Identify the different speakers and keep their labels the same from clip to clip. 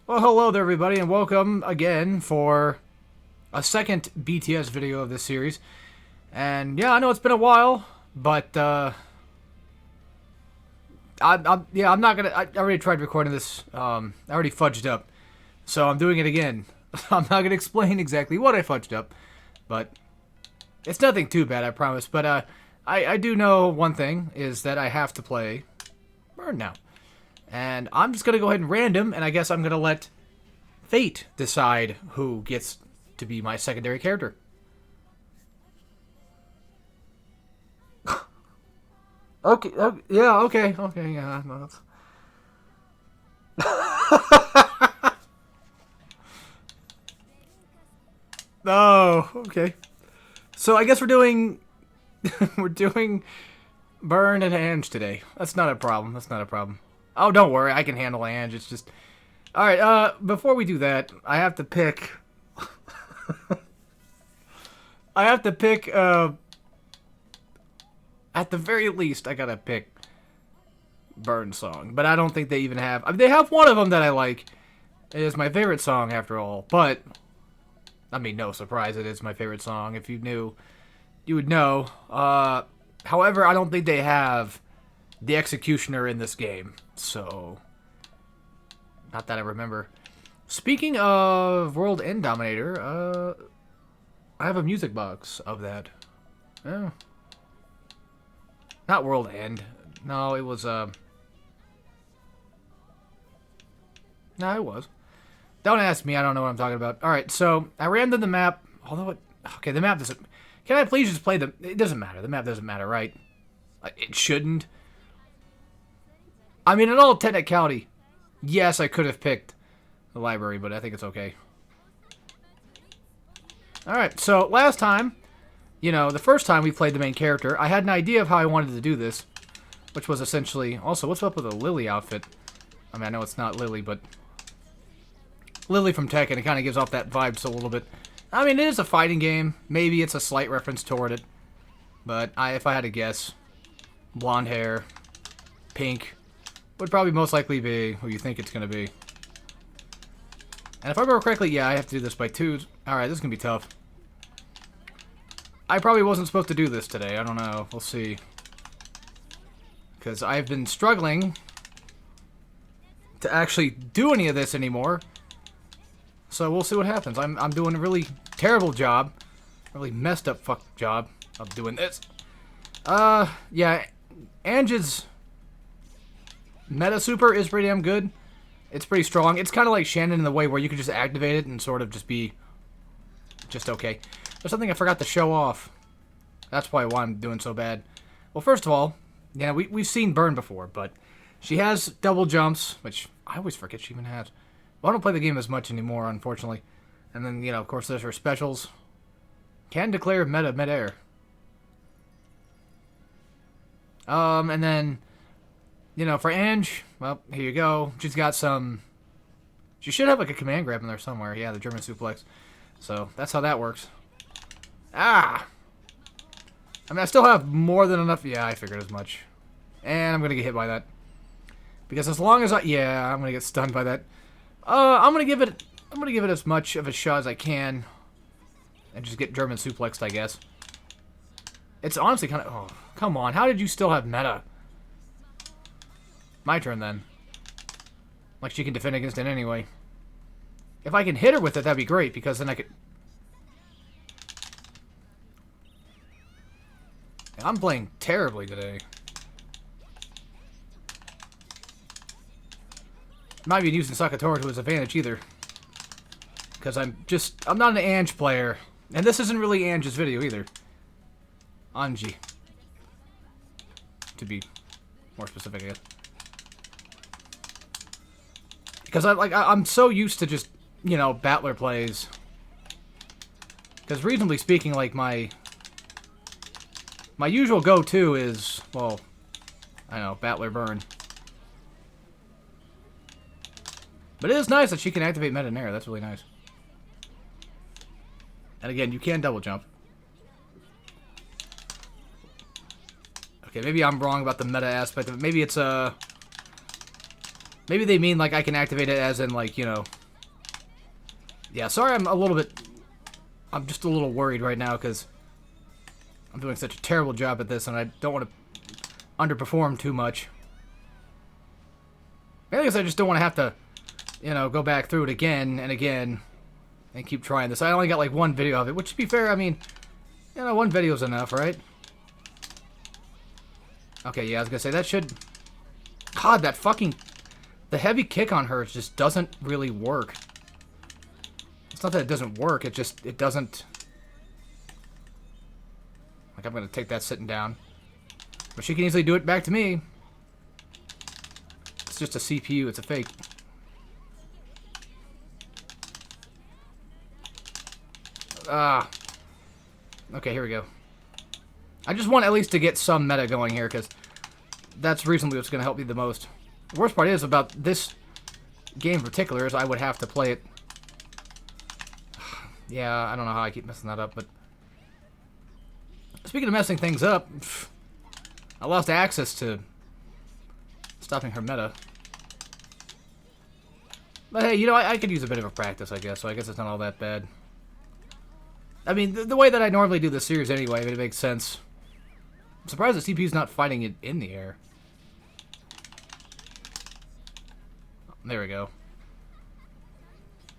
Speaker 1: Well, hello there, everybody, and welcome again for a second BTS video of this series. And yeah, I know it's been a while, but I'm not gonna. I already tried recording this. I already fudged up, so I'm doing it again. I'm not gonna explain exactly what I fudged up, but it's nothing too bad, I promise. But I do know one thing is that I have to play Burn now. And I'm just going to go ahead and random, and I guess I'm going to let fate decide who gets to be my secondary character. Okay, yeah, okay, yeah. No, oh, okay. So I guess we're doing we're doing Burn and Ange today. That's not a problem. That's not a problem. Oh, don't worry. I can handle Ange. It's just... Alright, before we do that, I have to pick... I have to pick, at the very least, I gotta pick Burn song. But I don't think they even have... I mean, they have one of them that I like. It is my favorite song, after all. But, I mean, no surprise, it is my favorite song. If you knew, you would know. However, I don't think they have the Executioner in this game. So, not that I remember. Speaking of World End Dominator, I have a music box of that. Oh. Not World End. No, it was, no, it was. Don't ask me, I don't know what I'm talking about. Alright, so, I randomed the map, although it... Okay, the map doesn't... Can I please just play the... It doesn't matter, the map doesn't matter, right? It shouldn't. I mean, in all technicality, yes, I could have picked the library, but I think it's okay. Alright, so last time, you know, the first time we played the main character, I had an idea of how I wanted to do this, which was essentially... Also, what's up with a Lily outfit? I mean, I know it's not Lily, but... Lily from Tekken, it kind of gives off that vibe so a little bit. I mean, it is a fighting game. Maybe it's a slight reference toward it. But if I had to guess, blonde hair, pink... would probably most likely be who you think it's going to be. And if I remember correctly, yeah, I have to do this by twos. Alright, this is going to be tough. I probably wasn't supposed to do this today. I don't know. We'll see. Because I've been struggling to actually do any of this anymore. So we'll see what happens. I'm doing a really terrible job. Really messed up fuck job of doing this. Yeah. Ange's Meta Super is pretty damn good. It's pretty strong. It's kind of like Shannon in the way where you can just activate it and sort of just be just okay. There's something I forgot to show off. That's probably why I'm doing so bad. Well, first of all, yeah, we've seen Burn before, but she has double jumps, which I always forget she even has. Well, I don't play the game as much anymore, unfortunately. And then, you know, of course, there's her specials. Can declare mid-air. And then... You know, for Ange, well, here you go. She's got some... She should have, like, a command grab in there somewhere. Yeah, the German suplex. So, that's how that works. Ah! I mean, I still have more than enough... Yeah, I figured as much. And I'm gonna get hit by that. Because as long as I... Yeah, I'm gonna get stunned by that. I'm gonna give it... I'm gonna give it as much of a shot as I can. And just get German suplexed, I guess. It's honestly kind of... Oh, come on. How did you still have meta? My turn, then. Like, she can defend against it anyway. If I can hit her with it, that'd be great, because then I could... I'm playing terribly today. Not even using Sakatora to his advantage, either. Because I'm not an Ange player. And this isn't really Ange's video, either. Anji. To be more specific, I guess. Because I'm so used to just, you know, battler plays. Because reasonably speaking, like, my usual go-to is, well, I know, battler burn. But it is nice that she can activate meta in air. That's really nice. And again, you can double jump. Okay, maybe I'm wrong about the meta aspect of it. Maybe it's, maybe they mean, like, I can activate it as in, like, you know, Yeah, sorry I'm just a little worried right now because I'm doing such a terrible job at this and I don't want to underperform too much. Mainly because I just don't want to have to, you know, go back through it again and again and keep trying this. I only got like one video of it, which to be fair, I mean, you know, one video is enough, right? Okay, yeah, I was gonna say that should... God, that fucking... The heavy kick on her just doesn't really work. It's not that it doesn't work, it just... It doesn't... Like, I'm gonna take that sitting down. But she can easily do it back to me. It's just a CPU, it's a fake. Okay, here we go. I just want at least to get some meta going here, because that's reasonably what's going to help me the most. The worst part is about this game in particular is I would have to play it. Yeah, I don't know how I keep messing that up, but... Speaking of messing things up, I lost access to stopping her meta. But hey, you know, I could use a bit of a practice, I guess, so I guess it's not all that bad. I mean, the way that I normally do this series anyway, it makes sense. I'm surprised the CPU's not fighting it in the air. There we go.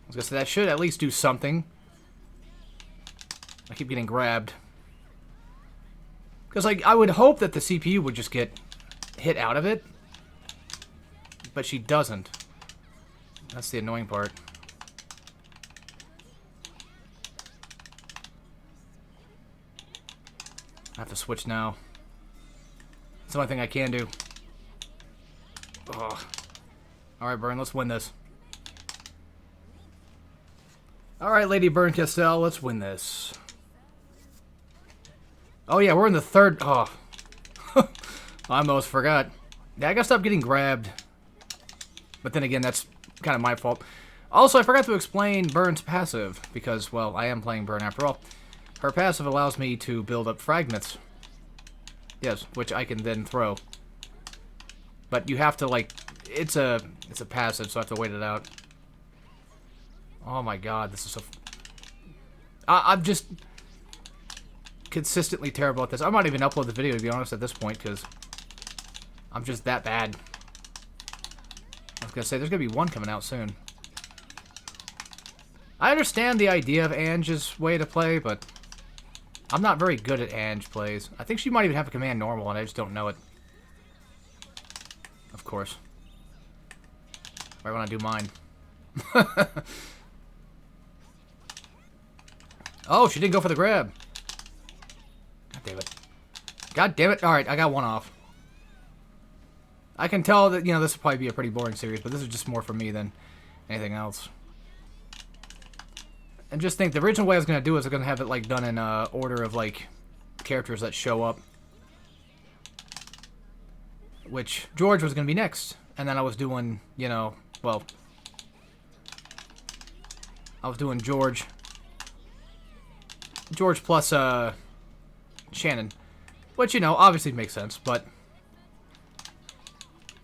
Speaker 1: I was gonna say, that should at least do something. I keep getting grabbed. Because, like, I would hope that the CPU would just get hit out of it. But she doesn't. That's the annoying part. I have to switch now. It's the only thing I can do. Ugh. Alright, Bern, let's win this. Alright, Lady Bernkastel, let's win this. Oh yeah, we're in the third... Oh. I almost forgot. Yeah, I gotta stop getting grabbed. But then again, that's kind of my fault. Also, I forgot to explain Bern's passive. Because, well, I am playing Bern after all. Her passive allows me to build up fragments. Yes, which I can then throw. But you have to, like... It's a passive, so I have to wait it out. Oh my god, this is so... I'm just... consistently terrible at this. I might even upload the video, to be honest, at this point, because... I'm just that bad. I was gonna say, there's gonna be one coming out soon. I understand the idea of Ange's way to play, but... I'm not very good at Ange plays. I think she might even have a command normal, and I just don't know it. Of course. Right when I do mine. Oh, she didn't go for the grab. God damn it. God damn it. Alright, I got one off. I can tell that, you know, this will probably be a pretty boring series, but this is just more for me than anything else. And just think, the original way I was going to do is I'm going to have it, like, done in order of, like, characters that show up. Which, George was going to be next. And then I was doing, you know, well... I was doing George. George plus, Shannon. Which, you know, obviously makes sense, but...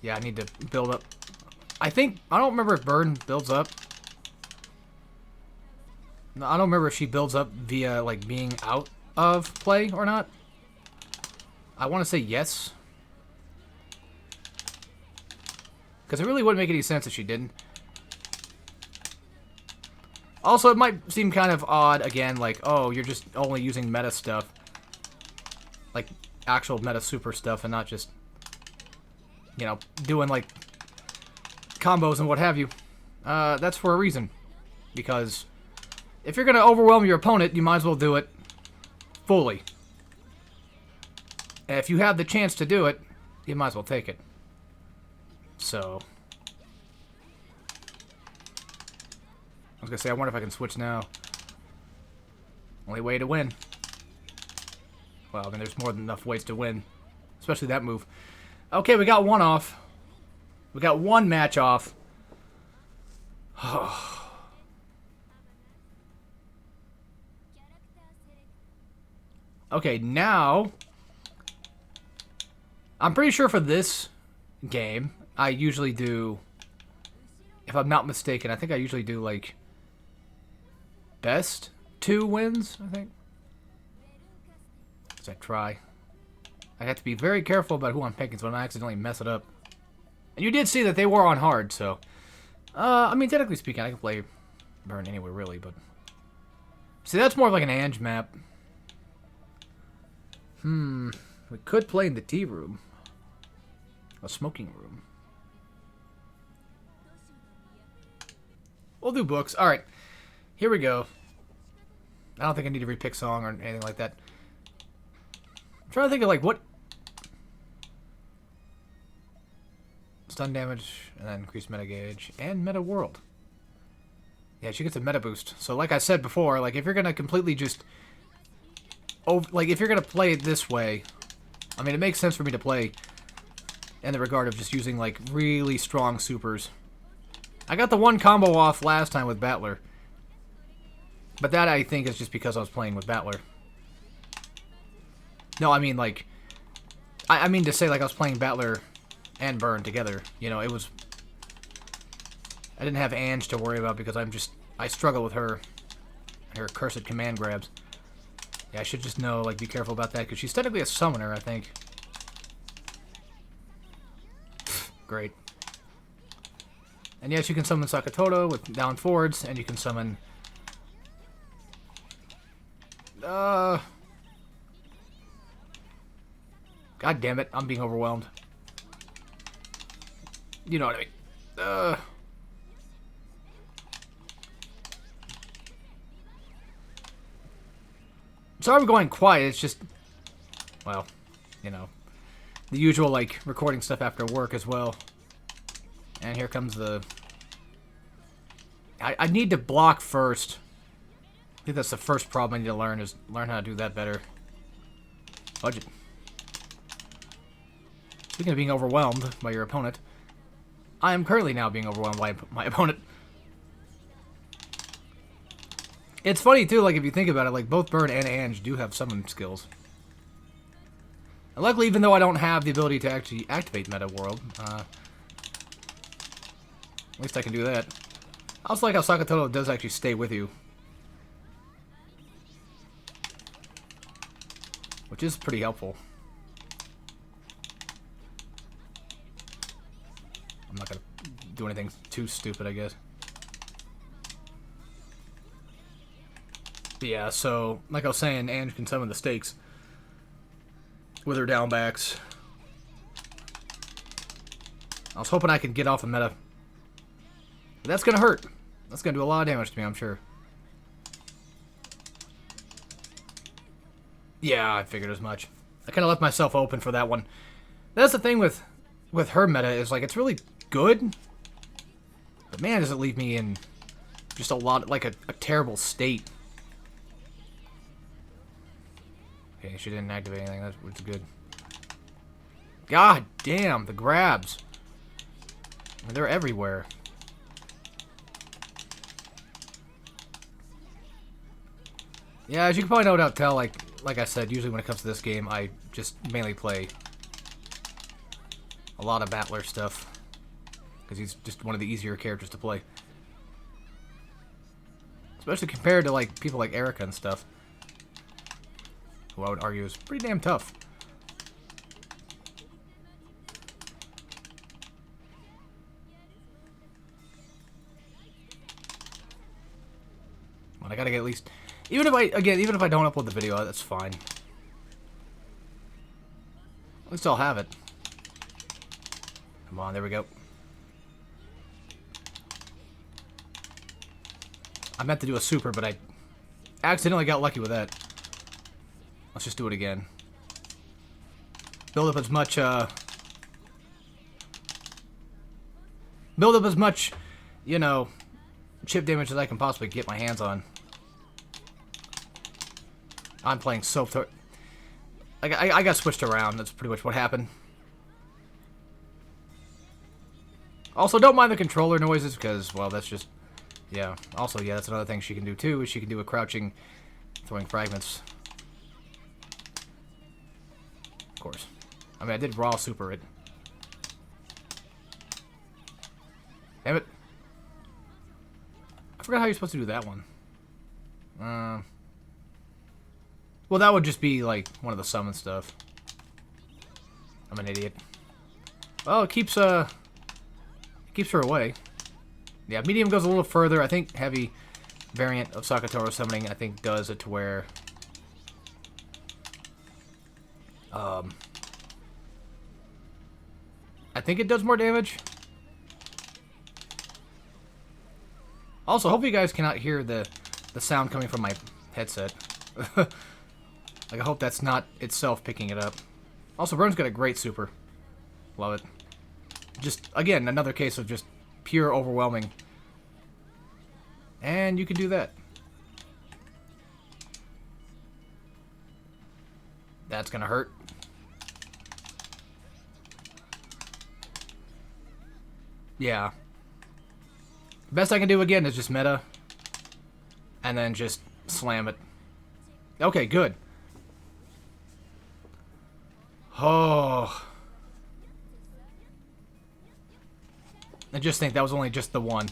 Speaker 1: Yeah, I need to build up... I don't remember if Bern builds up. No, I don't remember if she builds up via, like, being out of play or not. I want to say yes. Because it really wouldn't make any sense if she didn't. Also, it might seem kind of odd, again, like, oh, you're just only using meta stuff. Like, actual meta super stuff and not just, you know, doing, like, combos and what have you. That's for a reason. Because... if you're going to overwhelm your opponent, you might as well do it fully. And if you have the chance to do it, you might as well take it. So... I was going to say, I wonder if I can switch now. Only way to win. Well, I mean, there's more than enough ways to win. Especially that move. Okay, we got one off. We got one match off. Okay, now... I'm pretty sure for this game, I usually do... If I'm not mistaken, I think I usually do, like... best 2 wins, I think. As I try. I have to be very careful about who I'm picking so I don't accidentally mess it up. And you did see that they were on hard, so... I mean, technically speaking, I can play Burn anywhere, really, but... See, that's more of like an Ange map. We could play in the tea room. A smoking room. We'll do books. Alright. Here we go. I don't think I need to repick song or anything like that. I'm trying to think of like what... Stun damage, and then increased meta gauge, and meta world. Yeah, she gets a meta boost. So like I said before, like if you're gonna completely just... like if you're gonna play it this way... I mean, it makes sense for me to play in the regard of just using like really strong supers. I got the one combo off last time with Battler. But that, I think, is just because I was playing with Battler. No, I mean, like... I mean to say, like, I was playing Battler and Burn together. You know, it was... I didn't have Ange to worry about because I struggle with her. Her cursed command grabs. Yeah, I should just know, like, be careful about that, because she's technically a summoner, I think. Great. And yes, you can summon Sakatoto with down forwards, and you can summon... God damn it, I'm being overwhelmed. You know what I mean. Sorry I'm going quiet, it's just... Well, you know. The usual, like, recording stuff after work as well. And here comes the... I need to block first. I think that's the first problem I need to learn, is learn how to do that better. Budget. Speaking of being overwhelmed by your opponent, I am currently now being overwhelmed by my opponent. It's funny, too, like, if you think about it, like, both Burn and Ange do have summon skills. And luckily, even though I don't have the ability to actually activate Meta World, at least I can do that. I also like how Sakatoto does actually stay with you. Which is pretty helpful. I'm not gonna do anything too stupid, I guess. But yeah, so, like I was saying, Ange can summon the stakes with her down backs. I was hoping I could get off a meta. But that's gonna hurt. That's gonna do a lot of damage to me, I'm sure. Yeah, I figured as much. I kind of left myself open for that one. That's the thing with her meta, is like, it's really good. But man, does it leave me in just a lot, like a terrible state. Okay, she didn't activate anything, that's good. God damn, the grabs. I mean, they're everywhere. Yeah, as you can probably no doubt tell, like I said, usually when it comes to this game, I just mainly play a lot of Battler stuff. Because he's just one of the easier characters to play. Especially compared to, like, people like Erica and stuff. Who I would argue is pretty damn tough. Well, I gotta get at least... even if I don't upload the video, that's fine. At least I'll have it. Come on, there we go. I meant to do a super, but I accidentally got lucky with that. Let's just do it again. Build up as much, you know, chip damage as I can possibly get my hands on. I'm playing so... I got switched around. That's pretty much what happened. Also, don't mind the controller noises, because, well, that's just... yeah. Also, yeah, that's another thing she can do, too, is she can do a crouching, throwing fragments. Of course. I mean, I did raw super it. Damn it. I forgot how you're supposed to do that one. Well, that would just be, like, one of the summon stuff. I'm an idiot. Well, it keeps her away. Yeah, medium goes a little further. I think heavy variant of Sakatoro summoning, I think, does it to where... I think it does more damage. Also, hopefully you guys cannot hear the sound coming from my headset. Like, I hope that's not itself picking it up. Also, Burn's got a great super. Love it. Just, again, another case of just pure overwhelming. And you can do that. That's gonna hurt. Yeah. Best I can do again is just meta. And then just slam it. Okay, good. Oh. I just think that was only just the one.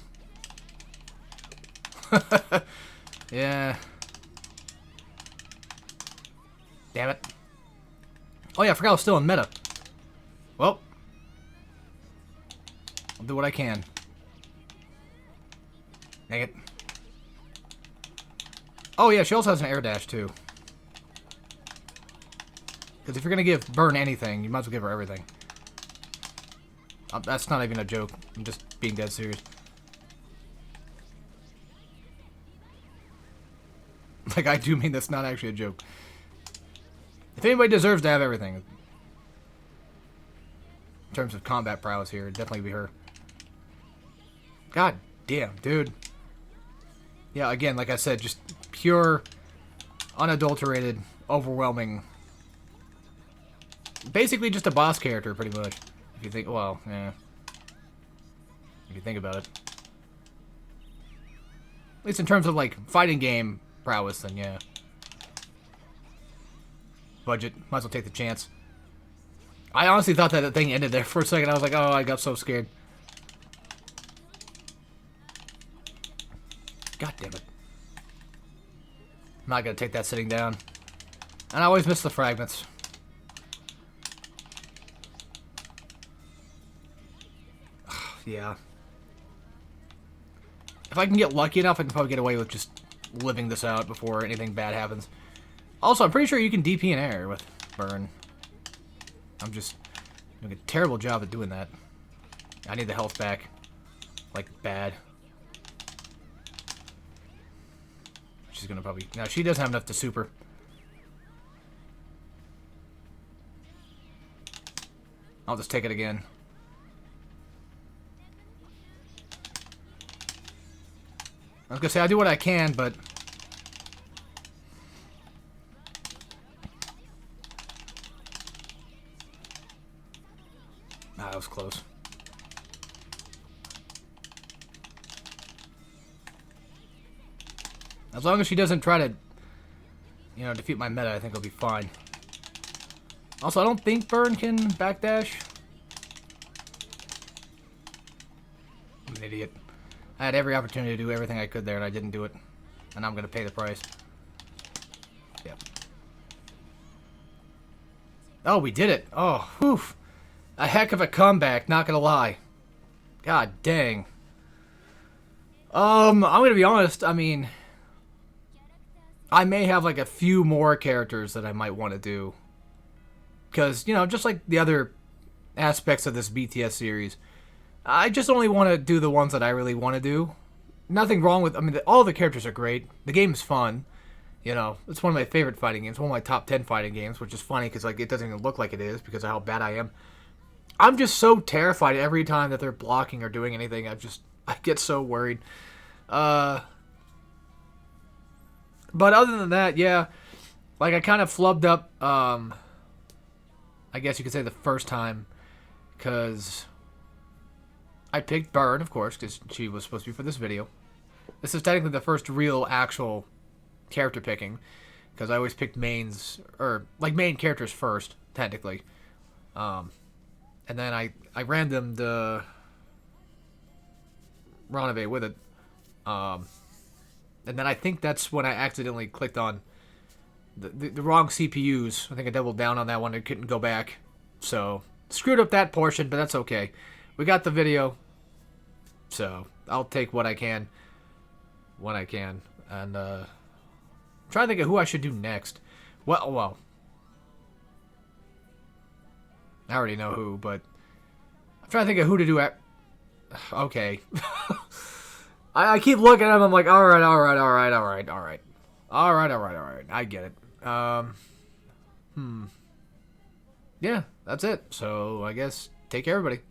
Speaker 1: Yeah. Damn it. Oh yeah, I forgot I was still in meta. Well. I'll do what I can. Dang it. Oh yeah, she also has an air dash too. Because if you're gonna give Burn anything, you might as well give her everything. That's not even a joke. I'm just being dead serious. Like, I do mean that's not actually a joke. If anybody deserves to have everything, in terms of combat prowess here, it'd definitely be her. God damn, dude. Yeah, again, like I said, just pure, unadulterated, overwhelming. Basically just a boss character, pretty much. If you think, well, yeah. If you think about it. At least in terms of, like, fighting game prowess, then yeah. Budget. Might as well take the chance. I honestly thought that the thing ended there for a second. I was like, oh, I got so scared. God damn it. I'm not going to take that sitting down. And I always miss the fragments. Yeah. If I can get lucky enough, I can probably get away with just living this out before anything bad happens. Also, I'm pretty sure you can DP in air with Burn. I'm just doing a terrible job at doing that. I need the health back. Like, bad. She's gonna probably... No, she doesn't have enough to super. I'll just take it again. I was gonna say, I do what I can, but... Ah, that was close. As long as she doesn't try to, you know, defeat my meta, I think it'll be fine. Also, I don't think Burn can backdash. I'm an idiot. I had every opportunity to do everything I could there, and I didn't do it. And I'm going to pay the price. Yep. Oh, we did it. Oh, whew. A heck of a comeback, not going to lie. God dang. I'm going to be honest, I mean... I may have, like, a few more characters that I might want to do. Because, you know, just like the other aspects of this BTS series, I just only want to do the ones that I really want to do. Nothing wrong with... I mean, all the characters are great. The game's fun. You know, it's one of my favorite fighting games. One of my top 10 fighting games, which is funny because, like, it doesn't even look like it is because of how bad I am. I'm just so terrified every time that they're blocking or doing anything. I get so worried. But other than that, yeah, like I kind of flubbed up, I guess you could say the first time, because I picked Burn, of course, because she was supposed to be for this video. This is technically the first real, actual character picking, because I always picked mains, or, like, main characters first, technically. And then I randomed Ranave with it. And then I think that's when I accidentally clicked on the wrong CPUs. I think I doubled down on that one and couldn't go back. So, screwed up that portion, but that's okay. We got the video. So, I'll take what I can when I can. And, try to think of who I should do next. Well, I already know who, but I'm trying to think of who to do at... Okay. I keep looking at him, I'm like, alright. I get it. Yeah, that's it. So, I guess, take care, everybody.